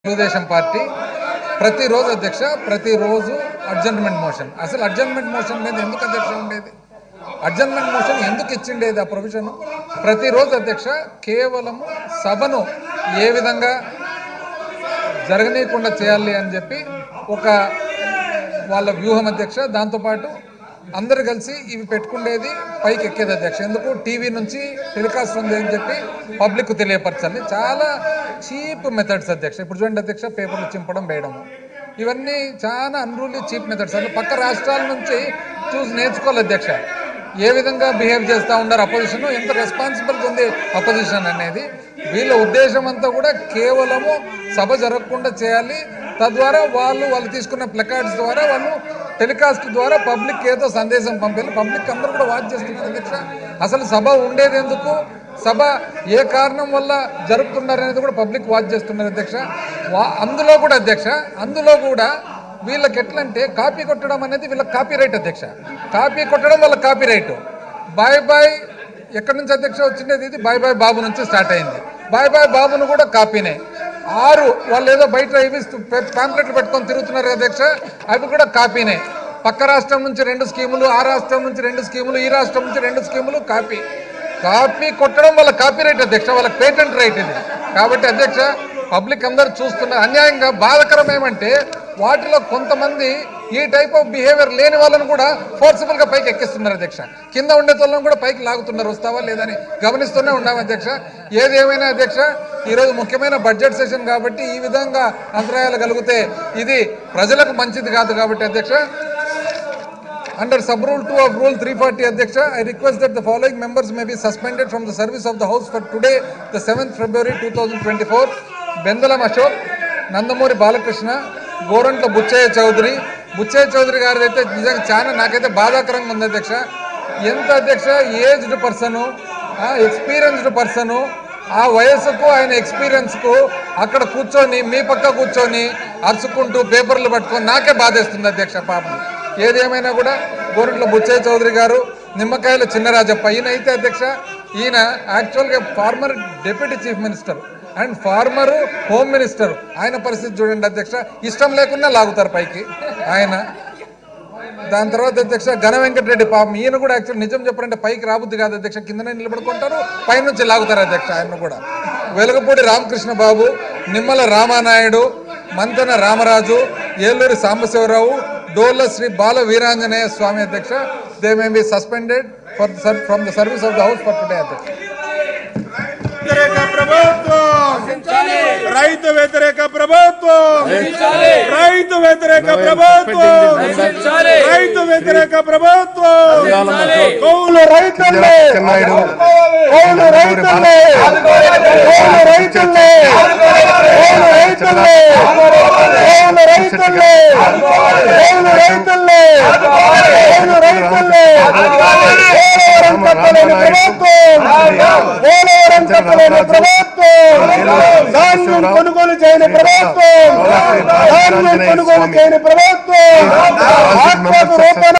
Telugu Desam party ప్రతిరోజు అధ్యక్ష ప్రతిరోజు అడ్జర్న్మెంట్ మోషన్ అసలు అడ్జర్న్మెంట్ మోషన్ మీద ఎందుకు అధ్యక్ష ఉండేది అడ్జర్న్మెంట్ మోషన్ ఎందుకు ఇచ్చిండేది ఆ ప్రొవిజన్ ప్రతిరోజు అధ్యక్ష కేవలం సభను ఏ విధంగా జరగనీయకుండా చేయాలి అని చెప్పి ఒక వాళ్ళ వ్యూహం అధ్యక్ష దాంతో పాటు అందరూ కలిసి ఇవి పెట్టుకునేది పైకి ఎక్కేది అధ్యక్ష ఎందుకు టీవీ నుంచి టెలికాస్ట్ ఉంది అని చెప్పి పబ్లిక్ తెలియపరచాలి చాలా చీప్ మెథడ్స్ అధ్యక్ష ఇప్పుడు చూడండి అధ్యక్ష పేపర్లు చింపడం వేయడము ఇవన్నీ చాలా అన్రూలీ చీప్ మెథడ్స్ అంటే పక్క రాష్ట్రాల నుంచి చూసి నేర్చుకోవాలి అధ్యక్ష ఏ విధంగా బిహేవ్ చేస్తూ ఉన్నారు అపోజిషన్ ఎంత రెస్పాన్సిబిలిటీ ఉంది అపోజిషన్ అనేది వీళ్ళ ఉద్దేశం అంతా కూడా కేవలము సభ జరగకుండా చేయాలి తద్వారా వాళ్ళు తీసుకున్న ప్లకార్డ్స్ ద్వారా వాళ్ళు టెలికాస్ట్ ద్వారా పబ్లిక్ ఏదో సందేశం పంపాలి పబ్లిక్ అందరూ కూడా వాచ్ చేస్తున్నారు అధ్యక్ష అసలు సభ ఉండేది ఎందుకు సభ ఏ కారణం వల్ల జరుపుతున్నారు అనేది కూడా పబ్లిక్ వాచ్ చేస్తున్నారు అధ్యక్ష అందులో కూడా అధ్యక్ష అందులో కూడా వీళ్ళకి ఎట్లంటే కాపీ కొట్టడం అనేది వీళ్ళకి కాపీ రైట్ అధ్యక్ష కాపీ కొట్టడం వాళ్ళ కాపీ రైట్ బాయ్ బాయ్ ఎక్కడి నుంచి అధ్యక్ష వచ్చిండేది ఇది బాయ్ బాయ్ బాబు నుంచి స్టార్ట్ అయింది బాయ్ బాయ్ బాబును కూడా కాపీనే 6 వాళ్ళు ఏదో బయట ఇవి ప్యాంప్లెట్లు పెట్టుకొని తిరుగుతున్నారు అధ్యక్ష అవి కూడా కాపీనే పక్క రాష్ట్రం నుంచి 2 స్కీములు ఆ రాష్ట్రం నుంచి 2 స్కీములు ఈ రాష్ట్రం నుంచి 2 స్కీములు కాపీ కొట్టడం వాళ్ళ కాపీ రైట్ అధ్యక్ష వాళ్ళకి పేటెంట్ రైట్ ఇది కాబట్టి అధ్యక్ష పబ్లిక్ అందరూ చూస్తున్నారు అన్యాయంగా బాధకరం ఏమంటే వాటిలో కొంతమంది ఈ టైప్ ఆఫ్ బిహేవియర్ లేని వాళ్ళని కూడా ఫోర్సిబుల్గా పైకి ఎక్కిస్తున్నారు అధ్యక్ష కింద ఉండే వాళ్ళని కూడా పైకి లాగుతున్నారు వస్తావా లేదని గమనిస్తూనే ఉన్నాం అధ్యక్ష ఏది ఏమైనా అధ్యక్ష ఈరోజు ముఖ్యమైన బడ్జెట్ సెషన్ కాబట్టి ఈ విధంగా అంతరాయాలు కలిగితే ఇది ప్రజలకు మంచిది కాదు కాబట్టి అధ్యక్ష Under sub-rule 2 of Rule 340, Adhyaksha, I request that the following members may be suspended from the service of the House for today, the 7th February 2024. Bendalam Ashok, Nandamuri Balakrishna, Gorantla Buchaya Chaudhary గారు అయితే నిజంగా చాలా నాకైతే బాధాకరంగా ఉంది అధ్యక్ష ఎంత అధ్యక్ష ఏజ్డ్ పర్సన్ ఎక్స్పీరియన్స్డ్ పర్సన్ ఆ వయసుకు ఆయన ఎక్స్పీరియన్స్కు అక్కడ కూర్చొని మీ పక్క కూర్చొని అరుచుకుంటూ పేపర్లు పట్టుకొని నాకే బాధేస్తుంది అధ్యక్ష పాపం ఏదేమైనా కూడా గోరంట్ల బుచ్చయ్య చౌదరి గారు నిమ్మకాయల చిన్నరాజప్ప ఈయన అయితే అధ్యక్ష ఈయన యాక్చువల్గా former deputy chief minister and former home minister ఆయన పరిస్థితి చూడండి అధ్యక్ష ఇష్టం లేకుండా లాగుతారు పైకి ఆయన దాని తర్వాత అధ్యక్ష ఘన వెంకటరెడ్డి పాపం ఈయన కూడా యాక్చువల్ నిజం చెప్పారంటే పైకి రాబుద్ది కాదు అధ్యక్ష కిందనే నిలబడుకుంటారు పైనుంచి లాగుతారు అధ్యక్ష ఆయన కూడా Velagapudi Ramakrishna Babu Nimmala Ramanaidu Manthena Ramaraju Eluri Sambasivarao Dola Sri Bala Veeranjanaya Swami Adhyaksha, they may be suspended from the service of the House for today, Adhyaksha. రైతు వ్యతిరేక ప్రభుత్వం రైతు వ్యతిరేక ప్రభుత్వం రైతు వ్యతిరేక ప్రభుత్వం కౌలు రైతులే కౌలు రైతులే కౌలు రైతులే కౌలు రైతులే కౌలు రైతులే కౌలు రైతులే కౌలు రైతులే పోలవరం కట్టలేని ప్రభుత్వం పోలవరం కట్టలేని ప్రభుత్వం ధాన్యం కొనుగోలు చేయని ప్రభుత్వం ధాన్యం కొనుగోలు చేయని ప్రభుత్వం ఆత్మకు రూపాయలు